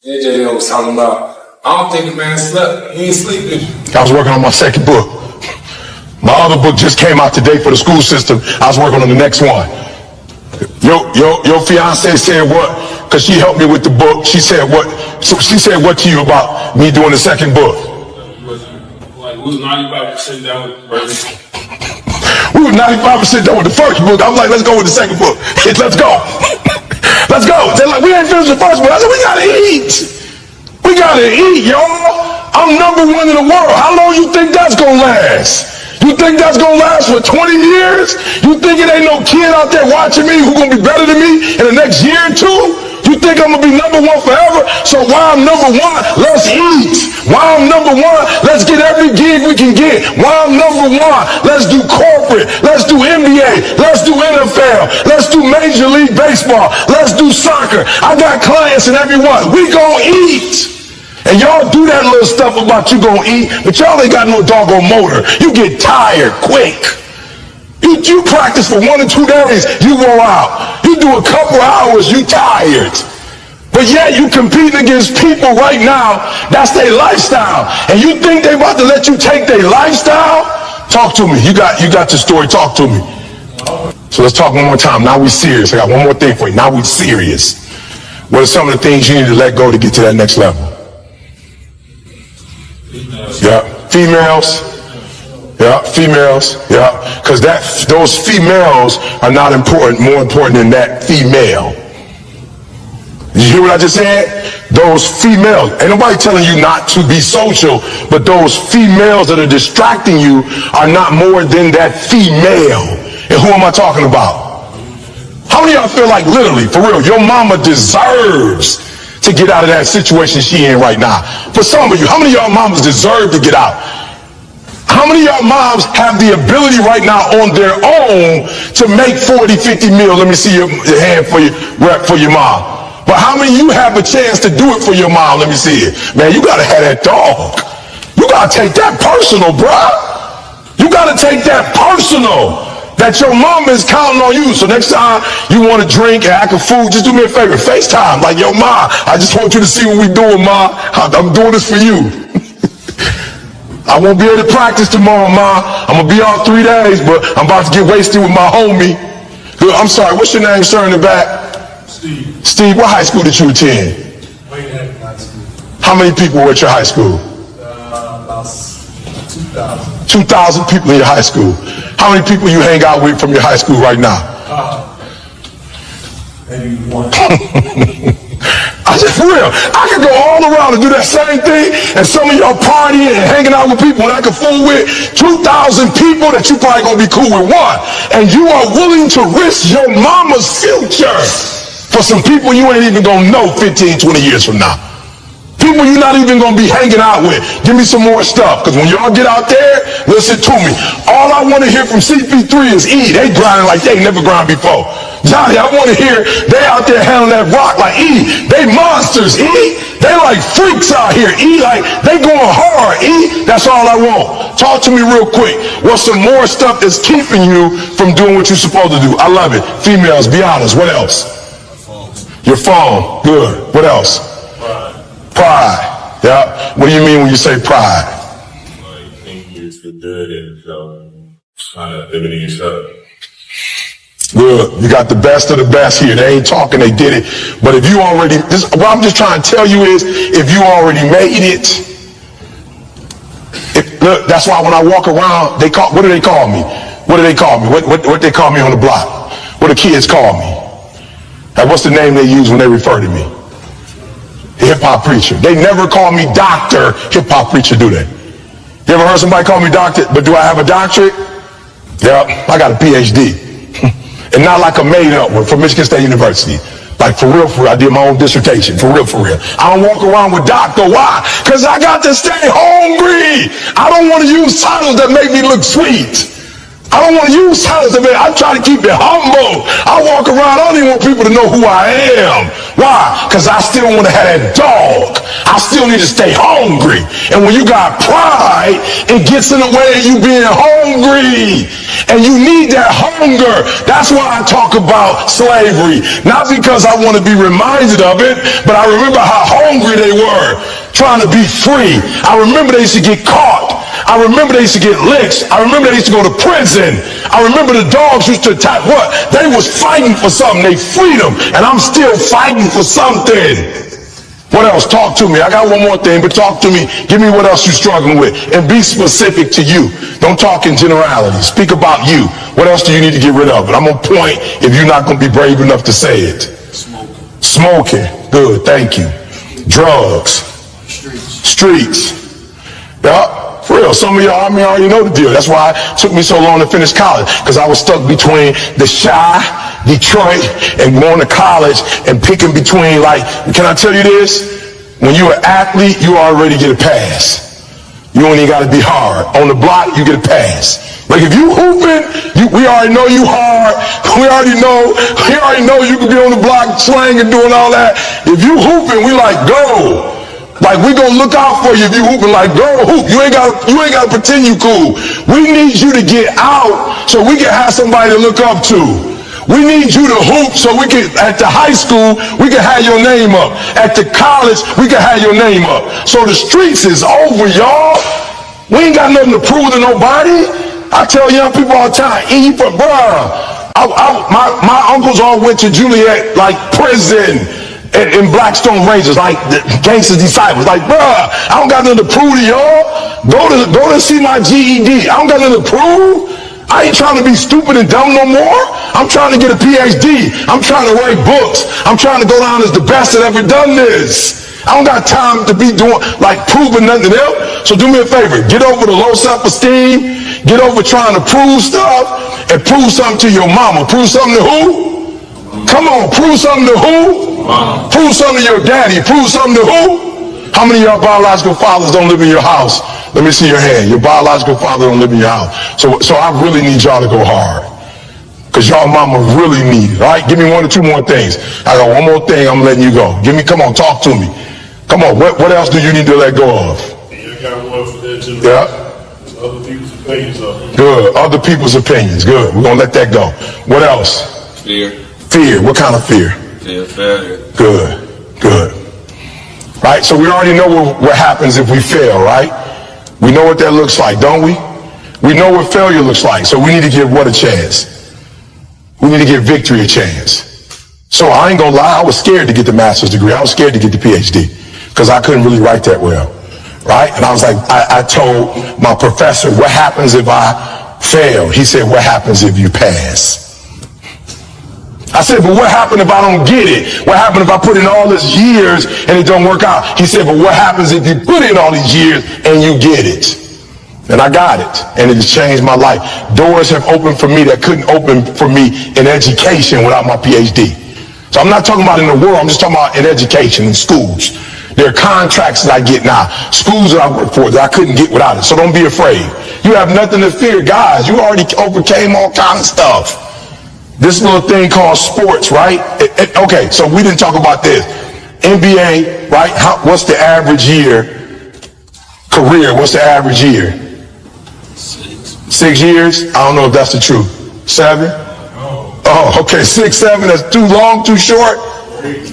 AJ was talking about, I don't think the man slept. He ain't sleeping. I was working on my second book. My other book just came out today for the school system. I was working on the next one. Your fiance said what? Because she helped me with the book. She said what? So she said what to you about me doing the second book? Like, we was 95% down with the first. We were 95% done with the first book. I was like, let's go with the second book. Let's go. Let's go. They're like, we ain't finished the first book. I said, we gotta eat. We gotta eat, y'all. I'm #1 in the world. How long you think that's gonna last? You think that's gonna last for 20 years? You think it ain't no kid out there watching me who gonna be better than me in the next year or two? You think I'm gonna be #1 forever? So while I'm #1, let's eat. While I'm #1, let's get every gig we can get. While I'm #1, let's do corporate. Let's do NBA. Let's do NFL. Let's do Major League Baseball. Let's do soccer. I got clients in every one. We gonna eat. And y'all do that little stuff about you gonna eat, but y'all ain't got no doggone motor. You get tired quick. You practice for 1 or 2 days, you wore out. You do a couple hours, you tired. But yet you competing against people right now, that's their lifestyle. And you think they about to let you take their lifestyle? Talk to me. You got your story, talk to me. So let's talk one more time. Now we serious. I got one more thing for you. Now we serious. What are some of the things you need to let go to get to that next level? Yeah, females. Yeah, females. Yeah, because those females are not important. More important than that female. You hear what I just said? Those females. Ain't nobody telling you not to be social, but those females that are distracting you are not more than that female. And who am I talking about? How many of y'all feel like literally, for real, your mama deserves to get out of that situation she in right now? For some of you, how many of y'all mamas deserve to get out? How many of y'all moms have the ability right now on their own to make 40, 50 meals? Let me see your hand for your rep for your mom. But how many of you have a chance to do it for your mom? Let me see it. Man, you gotta have that dog. You gotta take that personal, bruh. You gotta take that personal. That your mom is counting on you. So next time you want to drink and act a fool, just do me a favor. FaceTime. Like, yo, Ma, I just want you to see what we doing, Ma. I'm doing this for you. I won't be able to practice tomorrow, Ma. I'm going to be off 3 days, but I'm about to get wasted with my homie. I'm sorry, what's your name, sir, in the back? Steve. Steve, what high school did you attend? Wayne High School. How many people were at your high school? About 2,000. 2,000 people in your high school. How many people you hang out with from your high school right now? Maybe 1. I just, for real, I could go all around and do that same thing, and some of y'all partying and hanging out with people that I can fool with 2,000 people that you probably gonna be cool with 1. And you are willing to risk your mama's future for some people you ain't even gonna know 15, 20 years from now. People you're not even gonna be hanging out with. Give me some more stuff, because when y'all get out there, listen to me. All I want to hear from CP3 is E. They grinding like they never grind before. Johnny, I want to hear they out there handling that rock like E. They monsters, E. They like freaks out here, E. Like they going hard, E. That's all I want. Talk to me real quick. What's some more stuff that's keeping you from doing what you're supposed to do? I love it. Females, be honest. What else? Your phone. Good. What else? Pride. Yeah. What do you mean when you say pride? Like, thinking you're too good and trying to limit yourself. Good. You got the best of the best here. They ain't talking, they did it. But if you already, what I'm just trying to tell you is, if you already made it, look, that's why when I walk around, what do they call me? What do they call me? What they call me on the block? What do kids call me? And what's the name they use when they refer to me? Hip-hop preacher. They never call me Dr. Hip-hop preacher, do they? You ever heard somebody call me doctor? But do I have a doctorate? Yeah, I got a PhD. And not like a made-up one from Michigan State University. Like for real, I did my own dissertation. For real. I don't walk around with doctor. Why? Because I got to stay hungry. I don't want to use titles that make me look sweet. I don't want to use silence. I try to keep it humble. I walk around, I don't even want people to know who I am. Why? Because I still want to have that dog. I still need to stay hungry. And when you got pride, it gets in the way of you being hungry. And you need that hunger. That's why I talk about slavery. Not because I want to be reminded of it, but I remember how hungry they were trying to be free. I remember they used to get caught. I remember they used to get licks. I remember they used to go to prison. I remember the dogs used to attack. What? They was fighting for something. They freedom. And I'm still fighting for something. What else? Talk to me. I got one more thing, but talk to me. Give me what else you're struggling with. And be specific to you. Don't talk in generality. Speak about you. What else do you need to get rid of? And I'm going to point if you're not going to be brave enough to say it. Smoking. Good. Thank you. Drugs. Streets. Yeah. For real, some of y'all, already know the deal. That's why it took me so long to finish college, because I was stuck between the Chi, Detroit, and going to college and picking between, like, can I tell you this? When you're an athlete, you already get a pass. You only got to be hard. On the block, you get a pass. Like if you hooping, we already know you hard. We already know you can be on the block slanging, doing all that. If you hooping, we like, go. Like we gonna look out for you if you hooping. Like go hoop. You ain't gotta pretend you cool. We need you to get out so we can have somebody to look up to. We need you to hoop so we can, at the high school, we can have your name up. At the college, we can have your name up. So the streets is over, y'all. We ain't got nothing to prove to nobody. I tell young people all the time, my uncles all went to Juliet, like prison. In Blackstone Rangers, like the gangster disciples, like, bruh, I don't got nothing to prove to y'all. Go to see my GED. I don't got nothing to prove. I ain't trying to be stupid and dumb no more. I'm trying to get a PhD. I'm trying to write books. I'm trying to go down as the best that ever done this. I don't got time to be doing, like, proving nothing else. So do me a favor. Get over the low self-esteem. Get over trying to prove stuff and prove something to your mama. Prove something to who? Come on, prove something to who? Prove something to your daddy. Prove something to who? How many of y'all biological fathers don't live in your house? Let me see your hand. Your biological father don't live in your house. So I really need y'all to go hard. Because y'all mama really need it. All right, give me one or two more things. I got one more thing, I'm letting you go. Come on, talk to me. Come on, what else do you need to let go of? You got one for that too. Yeah. Other people's opinions of it. Good. Other people's opinions. Good. We're going to let that go. What else? Fear. Fear. What kind of fear? Fear of failure. Good. Right? So we already know what happens if we fail, right? We know what that looks like, don't we? We know what failure looks like. So we need to give what a chance? We need to give victory a chance. So I ain't gonna lie, I was scared to get the master's degree. I was scared to get the PhD because I couldn't really write that well, right? And I was like, I told my professor, what happens if I fail? He said, what happens if you pass? I said, but what happened if I don't get it? What happened if I put in all these years and it don't work out? He said, but what happens if you put in all these years and you get it? And I got it, and it has changed my life. Doors have opened for me that couldn't open for me in education without my PhD. So I'm not talking about in the world, I'm just talking about in education, in schools. There are contracts that I get now, schools that I work for that I couldn't get without it. So don't be afraid. You have nothing to fear, guys. You already overcame all kinds of stuff. This little thing called sports, right? Okay, so we didn't talk about this. NBA, right? What's the average year? Career, what's the average year? 6 years? I don't know if that's the truth. 7? Oh, okay, 6, 7, that's too long, too short? 3.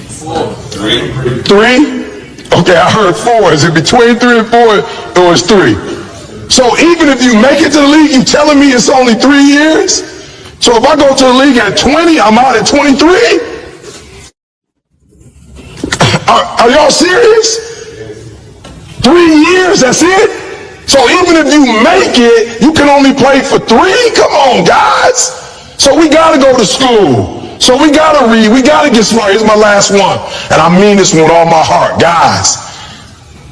3? Okay, I heard 4. Is it between 3 and 4 or is 3? So even if you make it to the league, you telling me it's only 3 years? So if I go to the league at 20, I'm out at 23? Are y'all serious? 3 years, that's it? So even if you make it, you can only play for 3? Come on, guys. So we gotta go to school. So we gotta read, we gotta get smart. Here's my last one. And I mean this with all my heart. Guys,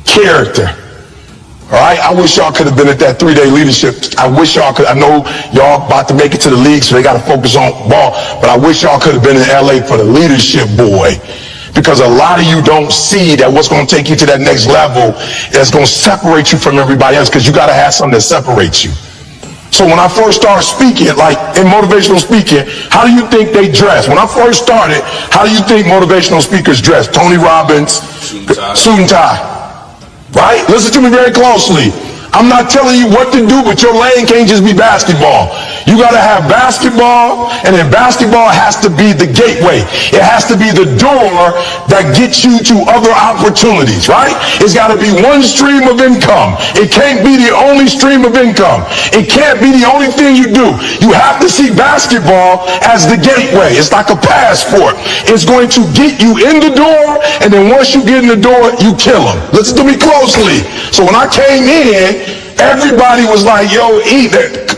character. All right, I wish y'all could have been at that 3-day leadership. I wish y'all could. I know y'all about to make it to the league, so they got to focus on ball. But I wish y'all could have been in LA for the leadership, boy. Because a lot of you don't see that what's going to take you to that next level is going to separate you from everybody else, because you got to have something that separates you. So when I first started speaking, like in motivational speaking, how do you think they dress? When I first started, how do you think motivational speakers dress? Tony Robbins, suit and tie. Right? Listen to me very closely. I'm not telling you what to do, but your lane can't just be basketball. You got to have basketball, and then basketball has to be the gateway. It has to be the door that gets you to other opportunities, right? It's got to be one stream of income. It can't be the only stream of income. It can't be the only thing you do. You have to see basketball as the gateway. It's like a passport. It's going to get you in the door, and then once you get in the door, you kill them. Listen to me closely. So when I came in, everybody was like, yo, eat that.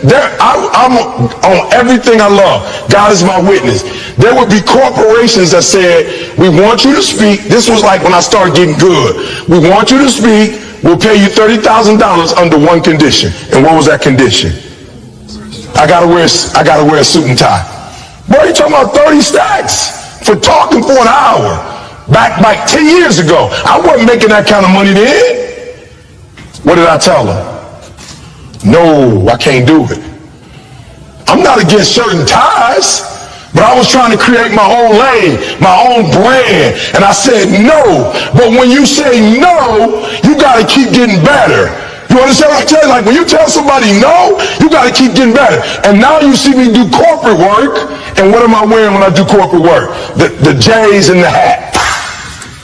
I'm on everything I love. God is my witness. There would be corporations that said, we want you to speak. This was like when I started getting good. We want you to speak. We'll pay you $30,000 under one condition. And what was that condition? I gotta wear a suit and tie. Boy, you talking about 30 stacks for talking for an hour. Back 10 years ago. I wasn't making that kind of money then. What did I tell her? No, I can't do it. I'm not against shirt and ties, but I was trying to create my own lane, my own brand, and I said no. But when you say no, you got to keep getting better. You understand what I tell you? Like when you tell somebody no, you got to keep getting better. And now you see me do corporate work, and what am I wearing when I do corporate work? The J's and the hat.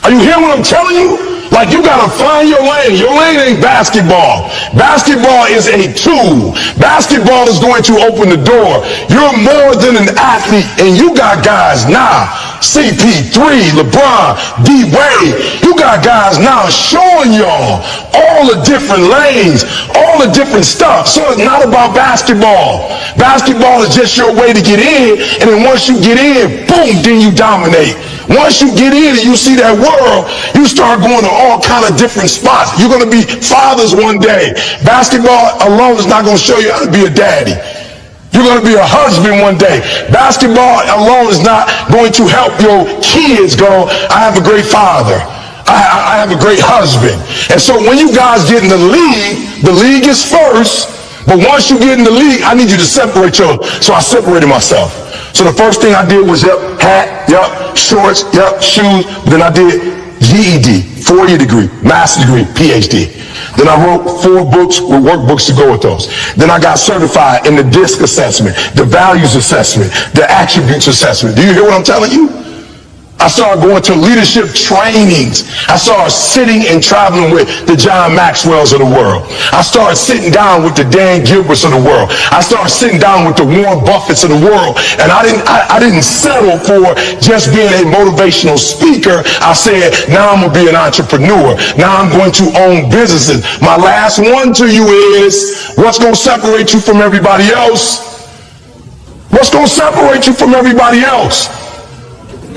Are you hearing what I'm telling you? Like you gotta find your lane. Your lane ain't basketball. Basketball is a tool. Basketball is going to open the door. You're more than an athlete, and you got guys now. CP3, LeBron, D-Wade. You got guys now showing y'all all the different lanes, all the different stuff. So it's not about basketball. Basketball is just your way to get in, and then once you get in, boom, then you dominate. Once you get in and you see that world, you start going to all kind of different spots. You're going to be fathers one day. Basketball alone is not going to show you how to be a daddy. You're going to be a husband one day. Basketball alone is not going to help your kids go, I have a great father. I have a great husband. And so when you guys get in the league is first. But once you get in the league, I need you to separate yours. So I separated myself. So the first thing I did was, hat, shorts, shoes. Then I did GED, 4-year degree, master's degree, PhD. Then I wrote 4 books with workbooks to go with those. Then I got certified in the DISC assessment, the values assessment, the attributes assessment. Do you hear what I'm telling you? I started going to leadership trainings. I started sitting and traveling with the John Maxwells of the world. I started sitting down with the Dan Gilberts of the world. I started sitting down with the Warren Buffetts of the world. And I didn't settle for just being a motivational speaker. I said, now I'm going to be an entrepreneur. Now I'm going to own businesses. My last one to you is, what's going to separate you from everybody else? What's going to separate you from everybody else?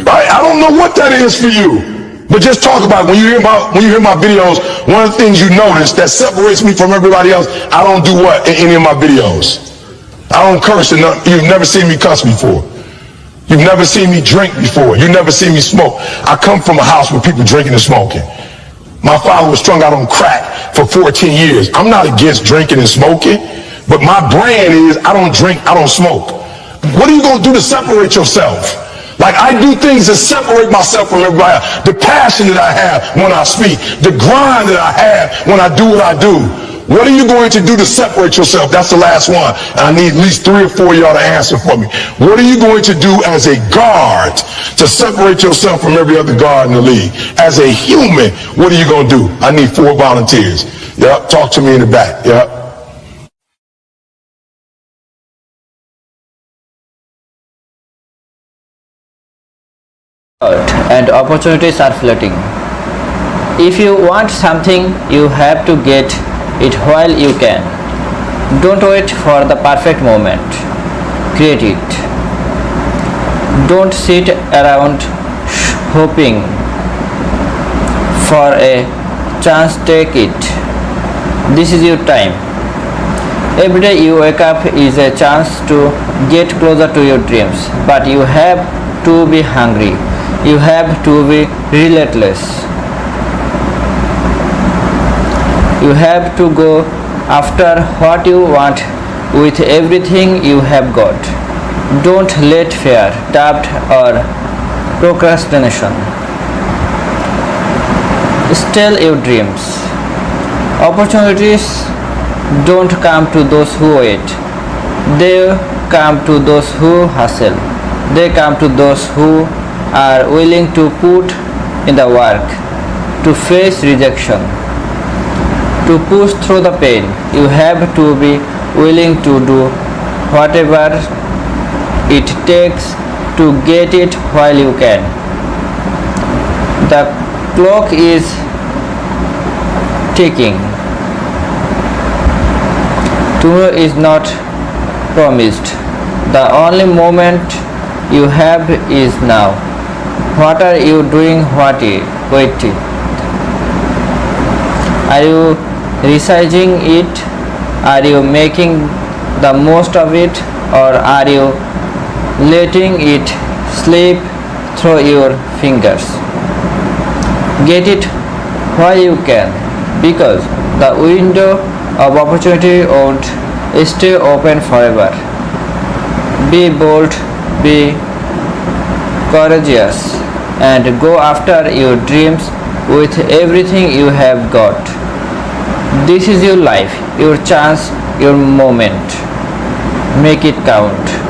Right? I don't know what that is for you, but just talk about it. When you hear my videos, one of the things you notice that separates me from everybody else, I don't do what in any of my videos. I don't curse. You've never seen me cuss before. You've never seen me drink before. You've never seen me smoke. I come from a house with people drinking and smoking. My father was strung out on crack for 14 years. I'm not against drinking and smoking, but my brand is I don't drink, I don't smoke. What are you going to do to separate yourself? Like I do things to separate myself from everybody else. The passion that I have when I speak. The grind that I have when I do what I do. What are you going to do to separate yourself? That's the last one. And I need at least 3 or 4 of y'all to answer for me. What are you going to do as a guard to separate yourself from every other guard in the league? As a human, what are you going to do? I need 4 volunteers. Yep, talk to me in the back. Yep. And opportunities are fleeting. If you want something, you have to get it while you can. Don't wait for the perfect moment. Create it. Don't sit around hoping for a chance. Take it. This is your time. Every day you wake up is a chance to get closer to your dreams, but you have to be hungry. You have to be relentless. You have to go after what you want with everything you have got. Don't let fear, doubt, or procrastination steal your dreams. Opportunities don't come to those who wait. They come to those who hustle. They come to those who are willing to put in the work, to face rejection, to push through the pain. You have to be willing to do whatever it takes to get it while you can. The clock is ticking. Tomorrow is not promised. The only moment you have is now. What are you doing? Waiting? Are you researching it? Are you making the most of it? Or are you letting it slip through your fingers? Get it while you can, because the window of opportunity won't stay open forever. Be bold, be courageous, and go after your dreams with everything you have got. This is your life, your chance, your moment. Make it count.